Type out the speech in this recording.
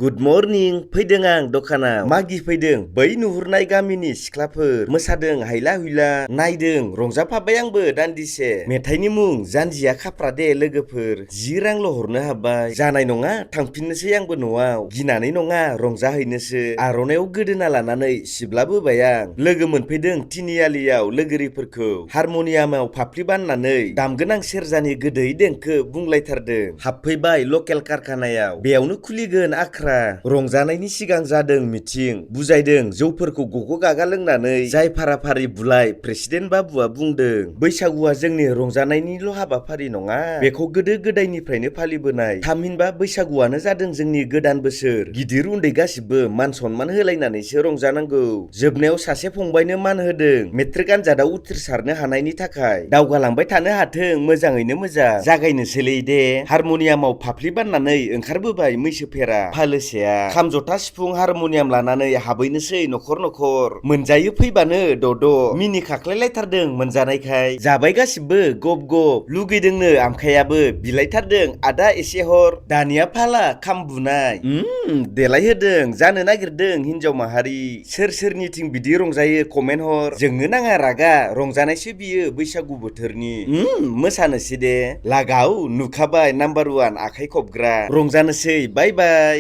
Good morning फैदों आं दखानाव मागि फैदों बै नुहुरनाय गामिनि सिख्लाफोर मोसादों हायला हुइला नायदों रंजाफाबाय आंबो दान्दिसे मेथाइनि मुं जानजिया खाफ्रा दे लोगोफोर 10 रांल' हरनो हाबाय जानाय नङा थांफिननोसै आंबो न'आव गिनानै नङा रंजाहैनोसो आर'नायाव गोदोना लानानै सिब्लाबोबाय आं लोगो मोनफैदों तिनिआलियाव लोगोरिफोरखौ हारमनियामाव फाफ्लि बाननानै दामगोन आं सेरजानि गोदै देंखो बुंलायथारदों हाबफैबाय लकेल कारखानायाव बेयावनो खुलिगोन आख्रा रंजानायनि सिगां जादों मिथिं बुजायदों जौफोरखौ गग' गागा लोंनानै जाय फाराफारि बुलाय प्रेसिडेन्ट बाबुआ बुंदों बैसागुआ जोंनि रंजानायनिल' हाबाफारि नङा बेखौ गोदो गोदायनिफ्रायनो फालिबोनाय थामहिनबा बैसागुआनो जादों जोंनि गोदान बोसोर गिदिर उन्दै गासिबो मान सनमान होलायनानैसो रंजानांगौ जोबनायाव सासे फंबायनो मान होदों मेट्रिक आनजादाव उथ्रिसारनो हानायनि थाखाय दावगालांबाय थानो हाथों मोजाङैनो मोजां जागायनोसैलै दे हारमनियामाव फाफ्लि बाननानै ओंखारबोबाय मैसो फेरा फालोसेया खाम जथा सिफुं हारमनियाम लानानै हाबहैनोसै न'खर न'खर मोनजायो फैबानो दद' मिनि खाख्लायलायथारदों मोनजानायखाय जाबाय गासिबो गब गब लुगैदोंनो आमखायाबो बिलायथारदों आदा एसे हर दानिया फाला खाम बुनाय देलायहोदों जानो नागिरदों हिनजाव माहारि सोर सोरनिथिं बिदि रंजायो कमेन्ट हर जोंनो नाङा रागा रंजानायसो बियो बैसागु बोथोरनि मोसानोसै दे लागाव नुखाबाय नाम्बार 1 आखाइ खबग्रा रंजानोसै बाय बाय।